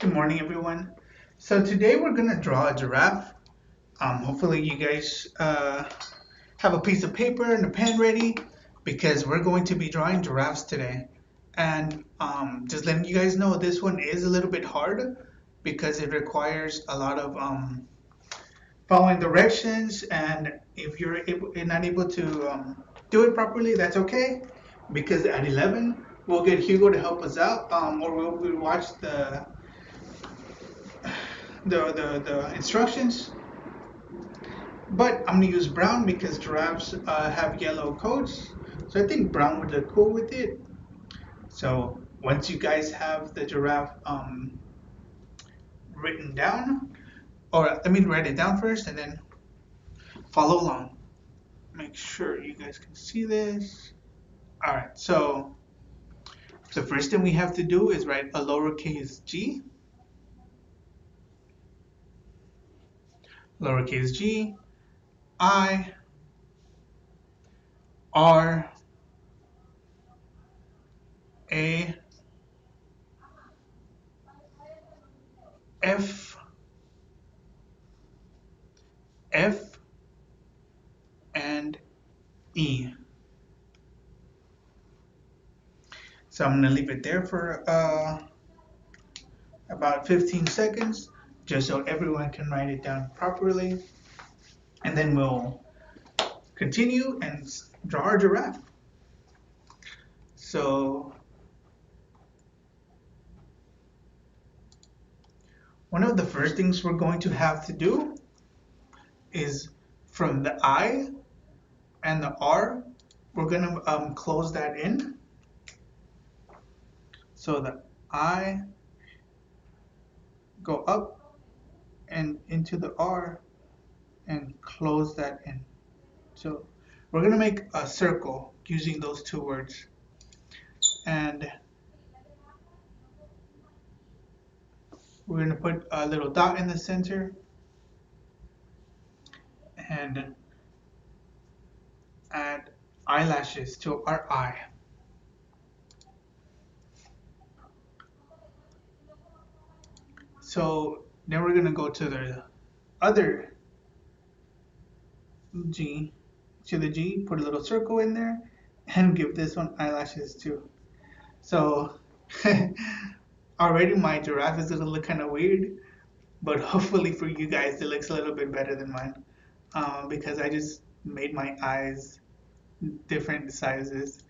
Good morning, everyone. So today we're gonna draw a giraffe. Hopefully you guys have a piece of paper and a pen ready because we're going to be drawing giraffes today. And just letting you guys know, this one is a little bit hard because it requires a lot of following directions. And if you're not able to do it properly, that's okay because at 11 we'll get Hugo to help us out, or we'll watch the instructions. But I'm gonna use brown because giraffes have yellow coats, so I think brown would look cool with it. So once you guys have the giraffe written down, or I mean write it down first and then follow along. Make sure you guys can see this. All right, so the first thing we have to do is write a lowercase g, I, R, A, F, F, and E. So I'm gonna leave it there for about 15 seconds, just so everyone can write it down properly. And then we'll continue and draw our giraffe. So one of the first things we're going to have to do is from the I and the R, we're gonna close that in. So the I go up and into the R and close that in. So we're gonna make a circle using those two words. And we're gonna put a little dot in the center and add eyelashes to our eye. So then we're gonna go to the other G, put a little circle in there, and give this one eyelashes too. So already my giraffe is gonna look kind of weird, but hopefully for you guys it looks a little bit better than mine, because I just made my eyes different sizes.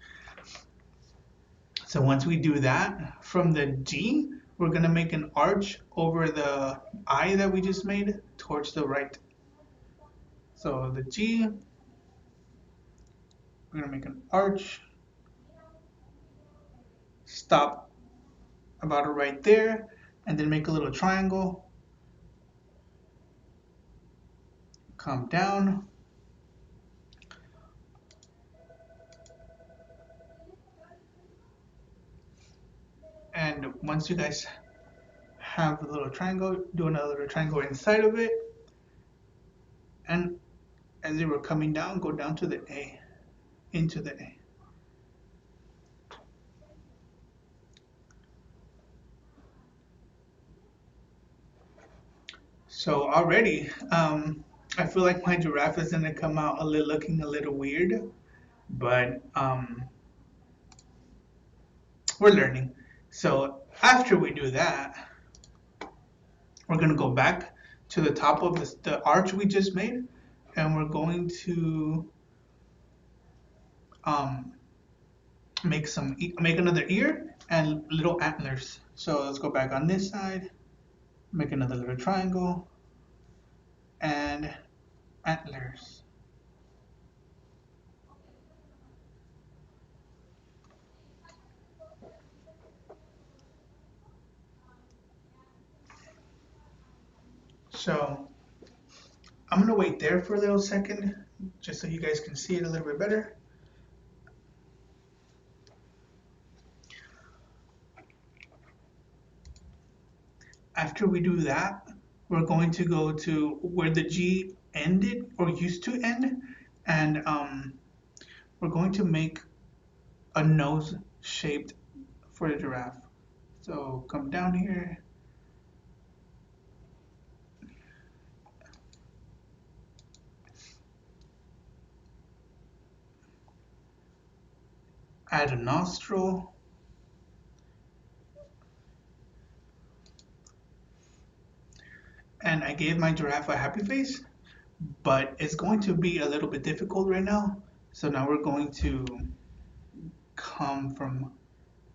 So once we do that, from the G, we're gonna make an arch over the I that we just made towards the right. So the G, we're gonna make an arch, stop about right there, and then make a little triangle, come down, and once you guys have the little triangle, do another little triangle inside of it, and as you were coming down, go down to the A, into the A. So already, I feel like my giraffe is gonna come out looking a little weird, but we're learning. So after we do that, we're gonna go back to the top of the arch we just made, and we're going to um, make another ear and little antlers. So let's go back on this side, make another little triangle and antlers. So I'm gonna wait there for a little second, just so you guys can see it a little bit better. After we do that, we're going to go to where the G ended or used to end, and we're going to make a nose shaped for the giraffe. So come down here, add a nostril, and I gave my giraffe a happy face, but it's going to be a little bit difficult right now. So now we're going to come from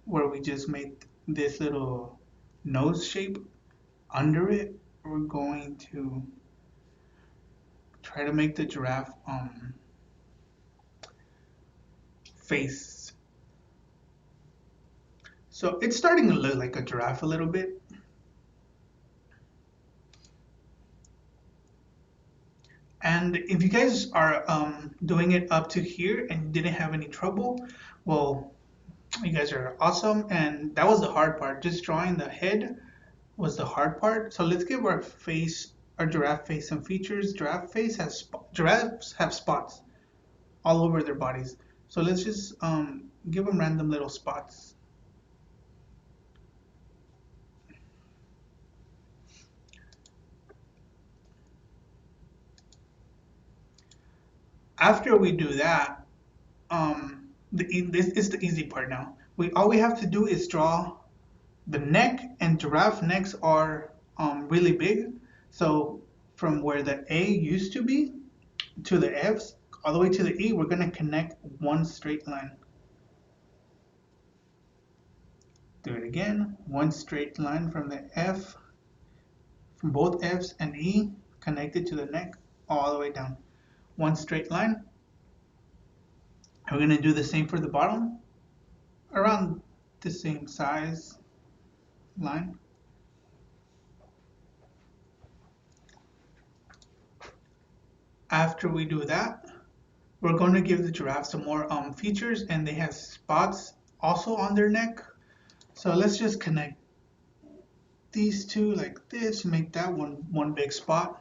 where we just made this little nose shape. Under it, we're going to try to make the giraffe face. So it's starting to look like a giraffe a little bit. And if you guys are doing it up to here and didn't have any trouble, well, you guys are awesome. And that was the hard part. Just drawing the head was the hard part. So let's give our face, our giraffe face, some features. Giraffes have spots all over their bodies. So let's just give them random little spots. After we do that, this is the easy part now. All we have to do is draw the neck, and giraffe necks are really big. So from where the A used to be to the F's, all the way to the E, we're going to connect one straight line. Do it again. One straight line from the F, from both F's and E, connected to the neck, all the way down. One straight line. And we're going to do the same for the bottom, around the same size line. After we do that, we're going to give the giraffe some more features, and they have spots also on their neck. So let's just connect these two like this, make that one big spot.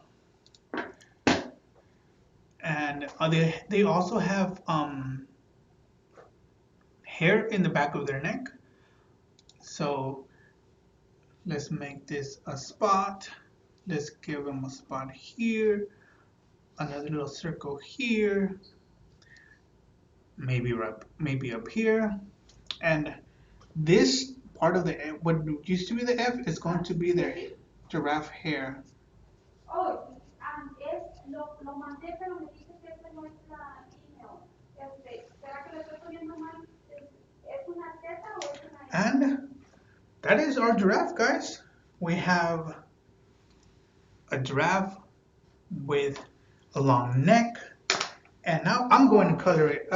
And they also have hair in the back of their neck. So let's make this a spot. Let's give them a spot here, another little circle here, maybe up here, and this part of the what used to be the F is going to be their giraffe hair. Oh, lo mandé, pero me dice que esta no es la email. ¿Será que lo estoy poniendo mal? ¿Es una Z o es una? And that is our giraffe, guys. We have a giraffe with a long neck, and now I'm going to color it.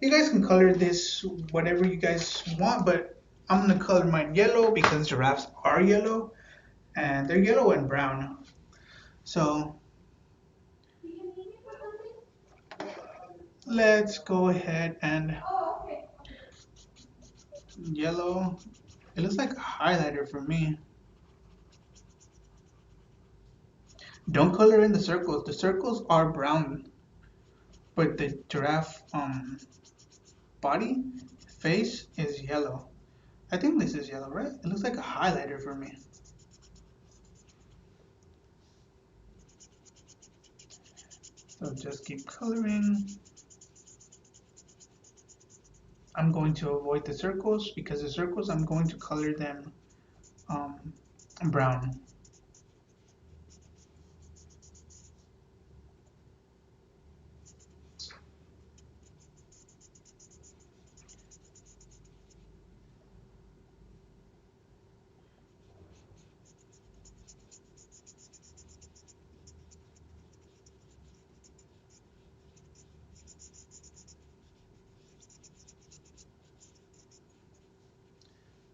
You guys can color this whatever you guys want, but I'm going to color mine yellow because giraffes are yellow, and they're yellow and brown. So let's go ahead and yellow. It looks like a highlighter for me. Don't color in the circles. The circles are brown, but the giraffe body face is yellow. I think this is yellow, right? It looks like a highlighter for me. So just keep coloring. I'm going to avoid the circles because the circles I'm going to color them brown.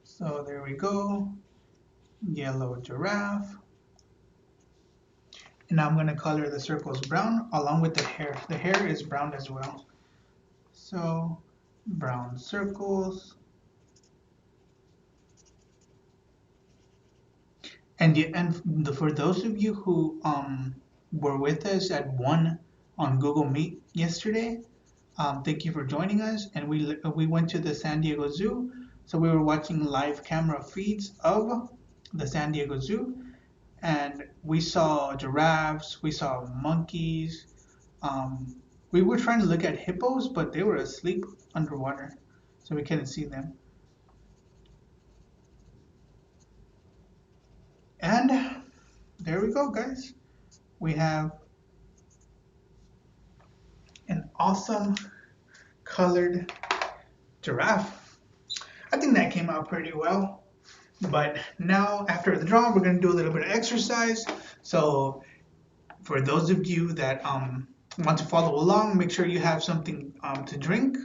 So there we go, yellow giraffe. And now I'm going to color the circles brown along with the hair. The hair is brown as well. So brown circles. And for those of you who were with us at 1 on Google Meet yesterday, thank you for joining us. And we went to the San Diego Zoo. So we were watching live camera feeds of the San Diego Zoo, and we saw giraffes, we saw monkeys. We were trying to look at hippos, but they were asleep underwater. so we couldn't see them. And there we go, guys. We have an awesome colored giraffe. I think that came out pretty well. But now, after the drawing, we're going to do a little bit of exercise. So for those of you that want to follow along, make sure you have something to drink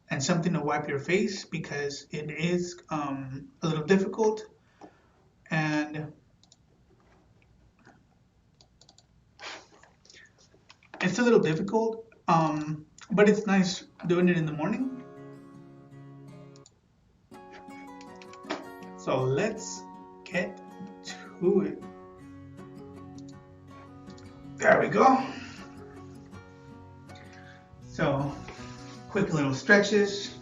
and something to wipe your face, because it is a little difficult. And it's a little difficult, but it's nice doing it in the morning. So let's get to it. There we go. So, quick little stretches.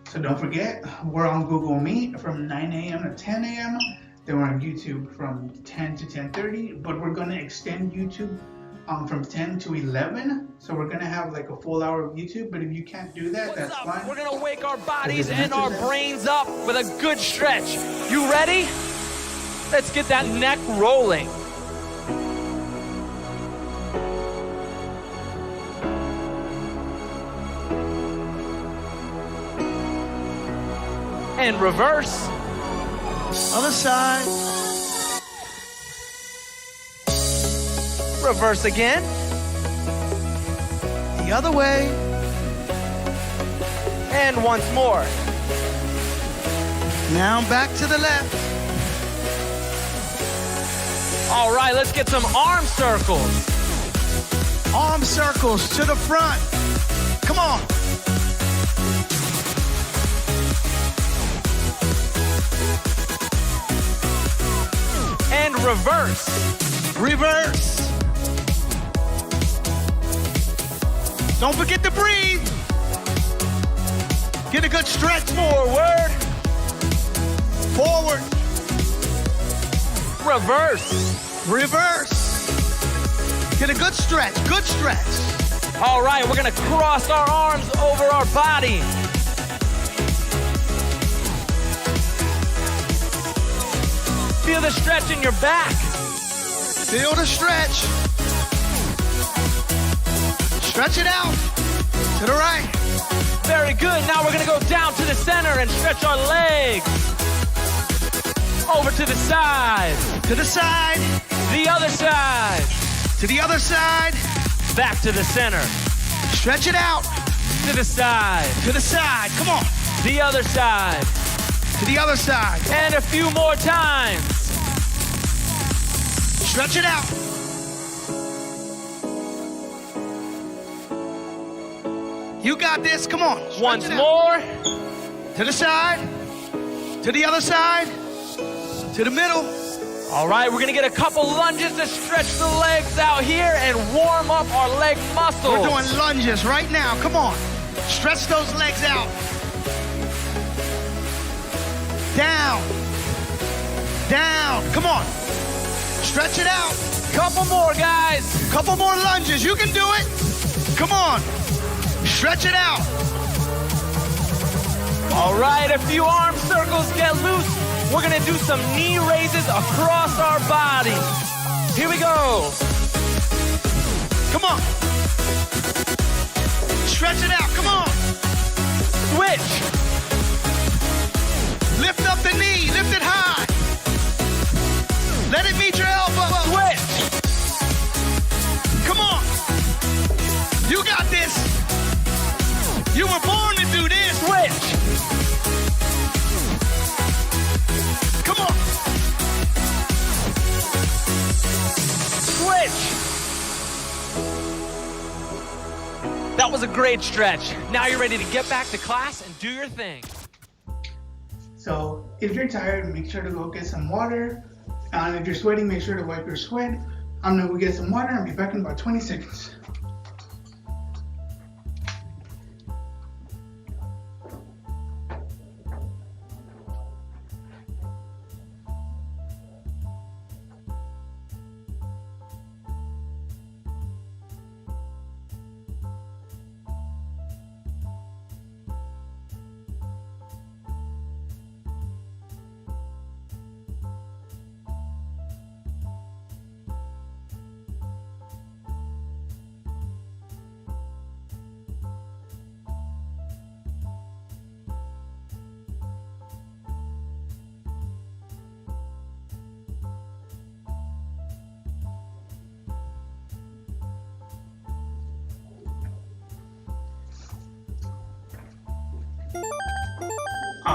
So don't forget, we're on Google Meet from 9 a.m. to 10 a.m. Then we're on YouTube from 10 to 10:30, but we're gonna extend YouTube from 10 to 11. So we're gonna have like a full hour of YouTube, but if you can't do that, that's fine. We're gonna wake our bodies and our brains up with a good stretch. You ready? Let's get that neck rolling. And reverse. Other side. Reverse again. The other way. And once more. Now back to the left. All right, let's get some arm circles. Arm circles to the front. Come on. And reverse. Reverse. Don't forget to breathe. Get a good stretch. Forward. Forward. Reverse. Reverse. Get a good stretch. Good stretch. All right, we're gonna cross our arms over our body. Feel the stretch in your back. Feel the stretch. Stretch it out. To the right. Very good. Now we're gonna go down to the center and stretch our legs. Over to the side. To the side. The other side. To the other side. Back to the center. Stretch it out. To the side. To the side. Come on. The other side. To the other side. And a few more times. Stretch it out. You got this. Come on. Stretch Once it out. more. To the side. To the other side. To the middle. All right, we're gonna get a couple lunges to stretch the legs out here and warm up our leg muscles. We're doing lunges right now. Come on. Stretch those legs out. Down. Down. Come on. Stretch it out. Couple more, guys. Couple more lunges. You can do it. Come on. Stretch it out. All right, a few arm circles get loose. We're gonna do some knee raises across our body. Here we go. Come on. Stretch it out. Come on. Switch. Lift up the knee. Lift it high. Let it meet your elbow. Switch. Come on. You got this. You were born to do this. Switch. Come on. Switch. That was a great stretch. Now you're ready to get back to class and do your thing. So if you're tired, make sure to go get some water. And if you're sweating, make sure to wipe your sweat. I'm gonna go get some water and be back in about 20 seconds.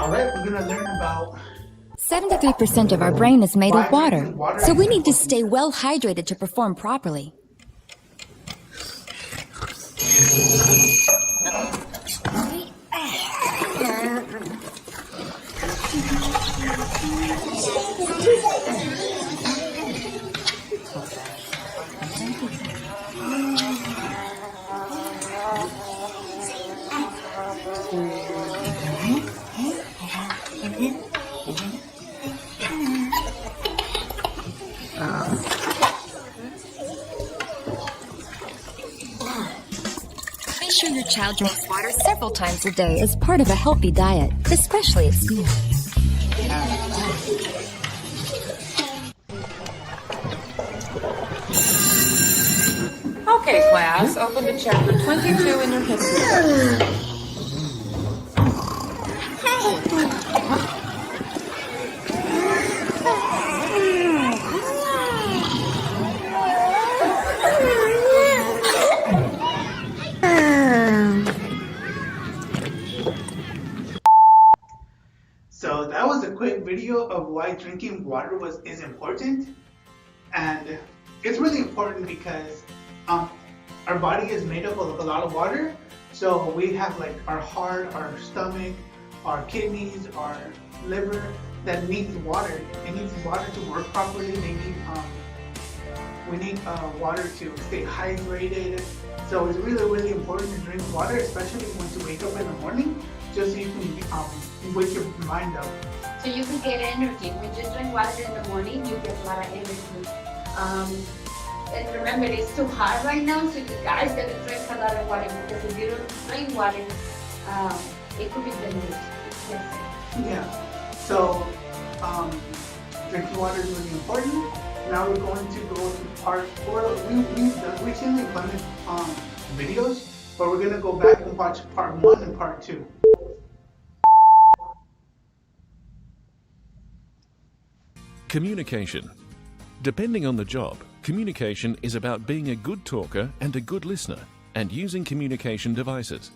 All right, we're gonna learn about 73% of our brain is made of why water, drinking water so is we need to important. stay well hydrated to perform properly. Make sure your child drinks water several times a day as part of a healthy diet, especially at school. Okay, class, open to chapter 22 in your history book. So that was a quick video of why drinking water is important, and it's really important because our body is made up of a lot of water. So we have like our heart, our stomach, our kidneys, our liver that needs water. It needs water to work properly. We need water to stay hydrated. So it's really important to drink water, especially when you wake up in the morning, just so you can wake your mind up. So you can get energy. When you drink water in the morning, you get a lot of energy. And remember, it's too hot right now, so you guys gotta drink a lot of water, because if you don't drink water, it could be dangerous. Yeah. So drinking water is really important. Now we're going to go to part 4. We've done recently implemented videos, but we're gonna go back and watch part 1 and part 2. Communication. Depending on the job, communication is about being a good talker and a good listener, and using communication devices.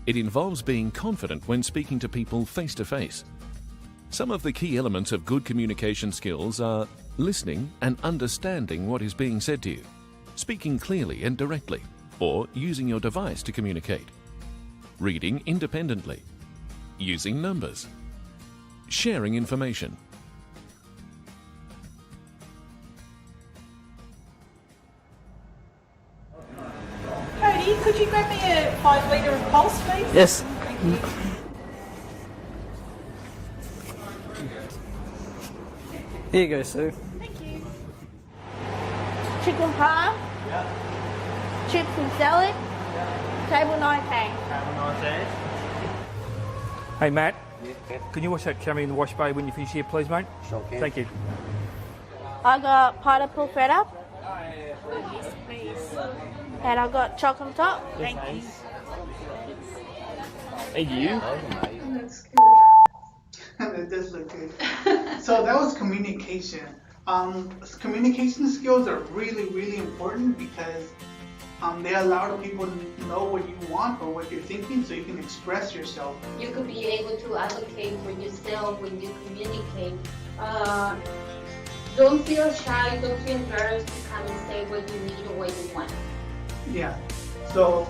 It involves being confident when speaking to people face to face. Some of the key elements of good communication skills are listening and understanding what is being said to you, speaking clearly and directly, or using your device to communicate, reading independently, using numbers, sharing information. Cody, could you grab me a 5 litre of Pulse, please? Yes. Here you go, Sue. Thank you. Chicken parm, chips and salad, table 19. Hey Matt, can you wash that camera in the wash bay when you finish here, please, mate? Sure can. Thank you. I got pineapple feta. And I got chocolate on top. Thank you. Thank you. That's good. That does look good. So that was communication. Communication skills are really important because they allow people to know what you want or what you're thinking, so you can express yourself. You could be able to advocate for yourself when you communicate. Don't feel shy, don't feel embarrassed to come and say what you need or what you want. Yeah. So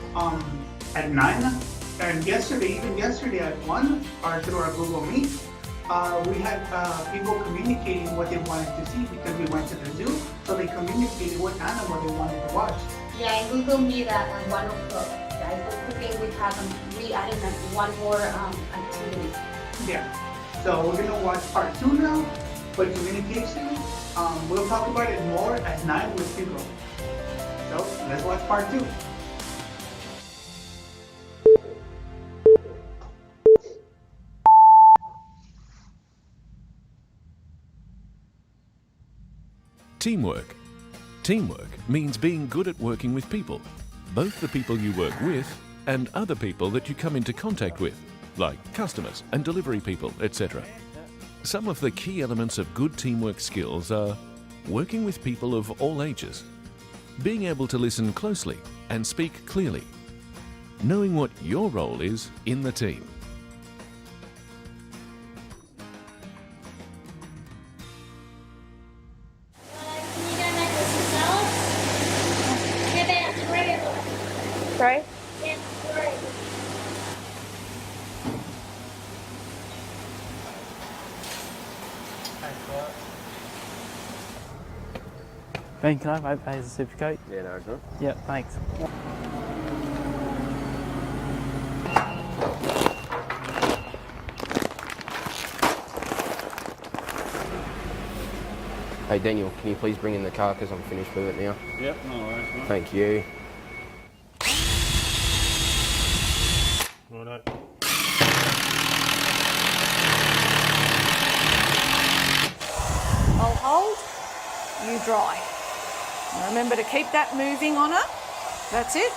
at 9 and even yesterday at 1, or through our Google Meet, we had people communicating what they wanted to see because we went to the zoo. So they communicated what animal they wanted to watch. Yeah, and Google Meet at 1 o'clock. Guys, don't forget we added one more activity. Yeah. So we're gonna watch part 2 now. But communication, we'll talk about it more at 9 with Hugo. So let's watch part 2. Teamwork. Teamwork means being good at working with people, both the people you work with and other people that you come into contact with, like customers and delivery people, etc. Some of the key elements of good teamwork skills are working with people of all ages, being able to listen closely and speak clearly, knowing what your role is in the team. Ben, can I pay as a certificate? Yeah, no, good. Yeah, thanks. Hey Daniel, can you please bring in the car because I'm finished with it now? Yep, no worries, mate. Thank you. Righto. I'll hold, you dry. Now remember to keep that moving on her. That's it.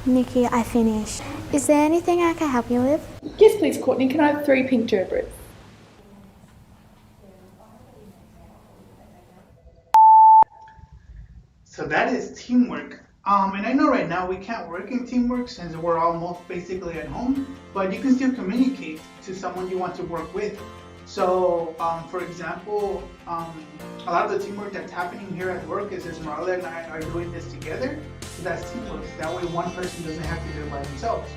Nikki, I finished. Is there anything I can help you with? Yes, please, Courtney. Can I have 3 pink gerbils? So that is teamwork. And I know right now we can't work in teamwork since we're almost basically at home, but you can still communicate to someone you want to work with. So, for example, a lot of the teamwork that's happening here at work is Esmeralda and I are doing this together. So that's teamwork. That way one person doesn't have to do it by themselves.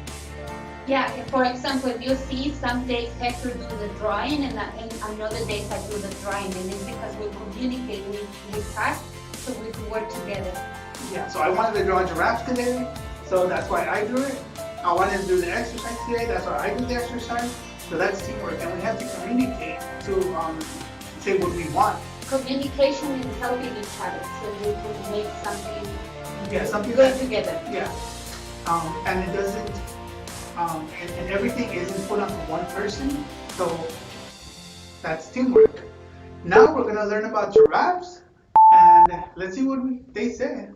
Yeah, for example, if you see some days Hector do the drawing and another days I do the drawing, and it's because we communicate with tasks so we can work together. Yeah, so I wanted to draw giraffes today, so that's why I drew it. I wanted to do the exercise today, that's why I do the exercise. So that's teamwork, and we have to communicate to say what we want. Communication is helping each other, so we can make something, something good together. Yeah, and it doesn't, and everything isn't put on one person, so that's teamwork. Now we're gonna learn about giraffes, and let's see what they say.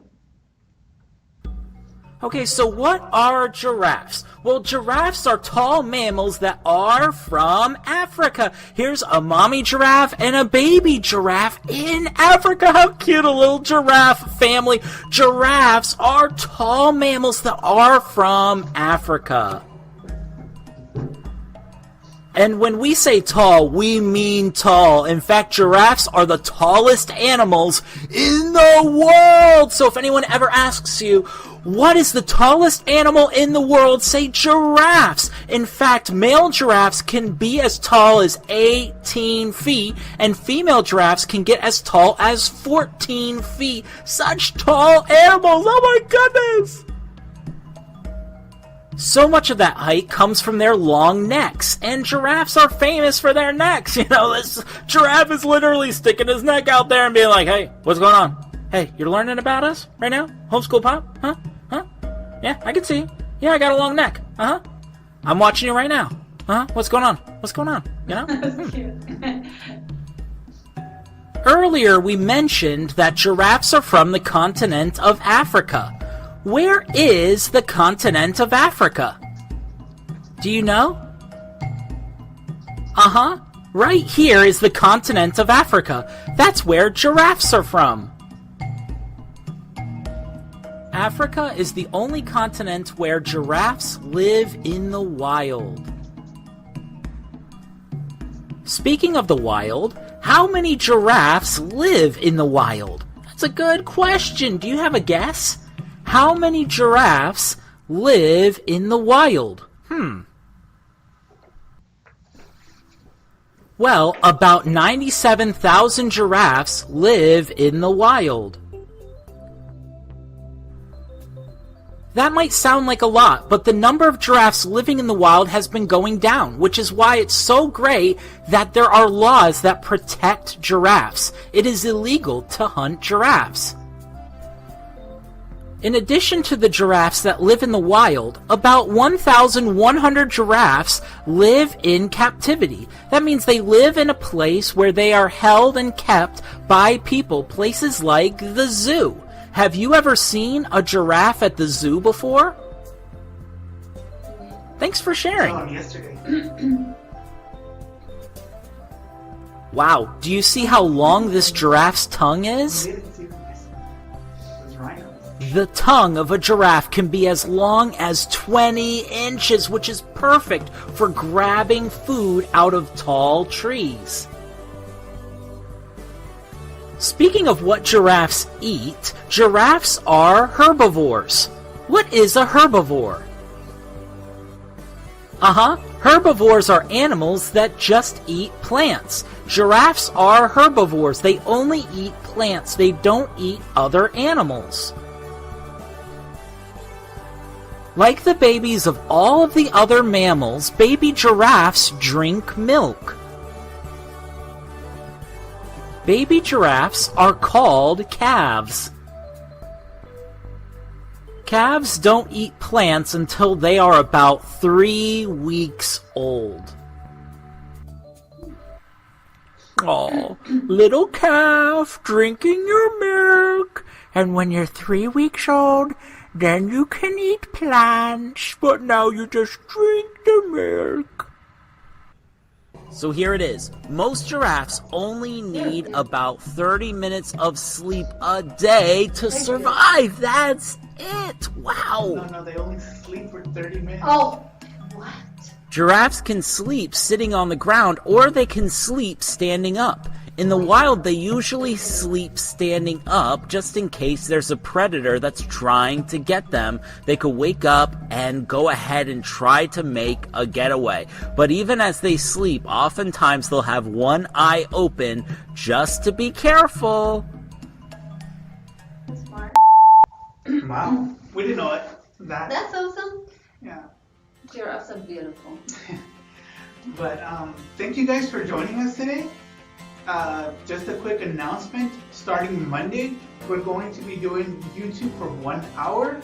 Okay, so what are giraffes? Well, giraffes are tall mammals that are from Africa. Here's a mommy giraffe and a baby giraffe in Africa. How cute, a little giraffe family. Giraffes are tall mammals that are from Africa. And when we say tall, we mean tall. In fact, giraffes are the tallest animals in the world. So if anyone ever asks you, what is the tallest animal in the world? Say giraffes. In fact, male giraffes can be as tall as 18 feet, and female giraffes can get as tall as 14 feet. Such tall animals! Oh my goodness! So much of that height comes from their long necks, and giraffes are famous for their necks. You know, this giraffe is literally sticking his neck out there and being like, hey, what's going on? Hey, you're learning about us right now? Homeschool Pop? Huh? Huh? Yeah, I can see. Yeah, I got a long neck. Uh-huh. I'm watching you right now. Uh-huh. What's going on? What's going on? You know? Earlier, we mentioned that giraffes are from the continent of Africa. Where is the continent of Africa? Do you know? Uh-huh. Right here is the continent of Africa. That's where giraffes are from. Africa is the only continent where giraffes live in the wild. Speaking of the wild, how many giraffes live in the wild? That's a good question. Do you have a guess? How many giraffes live in the wild? Well, about 97,000 giraffes live in the wild. That might sound like a lot, but the number of giraffes living in the wild has been going down, which is why it's so great that there are laws that protect giraffes. It is illegal to hunt giraffes. In addition to the giraffes that live in the wild, about 1,100 giraffes live in captivity. That means they live in a place where they are held and kept by people, places like the zoo. Have you ever seen a giraffe at the zoo before? Thanks for sharing. I saw him yesterday. Wow, do you see how long this giraffe's tongue is? The tongue of a giraffe can be as long as 20 inches, which is perfect for grabbing food out of tall trees. Speaking of what giraffes eat, giraffes are herbivores. What is a herbivore? Herbivores are animals that just eat plants. Giraffes are herbivores. They only eat plants. They don't eat other animals. Like the babies of all of the other mammals, baby giraffes drink milk. Baby giraffes are called calves. Calves don't eat plants until they are about 3 weeks old. Oh, little calf drinking your milk. And when you're 3 weeks old, then you can eat plants. But now you just drink the milk. So here it is. Most giraffes only need about 30 minutes of sleep a day to survive. That's it. Wow. No, they only sleep for 30 minutes. Oh, what? Giraffes can sleep sitting on the ground, or they can sleep standing up. In the wild, they usually sleep standing up just in case there's a predator that's trying to get them. They could wake up and go ahead and try to make a getaway. But even as they sleep, oftentimes they'll have one eye open just to be careful. Smart. Wow, we didn't know it. That's awesome. Yeah. Giraffes are beautiful. But thank you guys for joining us today. Just a quick announcement. Starting Monday, we're going to be doing YouTube for 1 hour.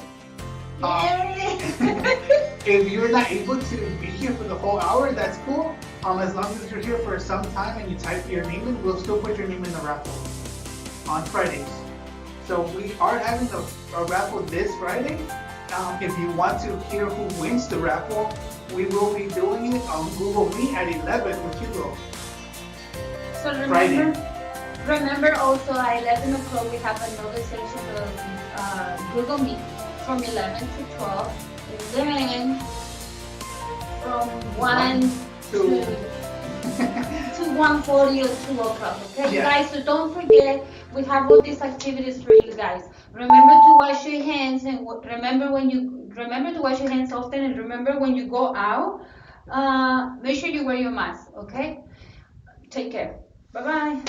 If you're not able to be here for the whole hour, that's cool. As long as you're here for some time and you type your name in, we'll still put your name in the raffle on Fridays. So we are having a raffle this Friday. If you want to hear who wins the raffle, we will be doing it on Google Meet at 11 with Hugo. So remember also at 11 o'clock we have another session of Google Meet from 11 to 12. And then from 1 to 1:40 or 2 o'clock. Okay, Yeah. guys, so don't forget we have all these activities for you guys. Remember to wash your hands and remember to wash your hands often, and remember when you go out, make sure you wear your mask, okay? Take care. Bye bye.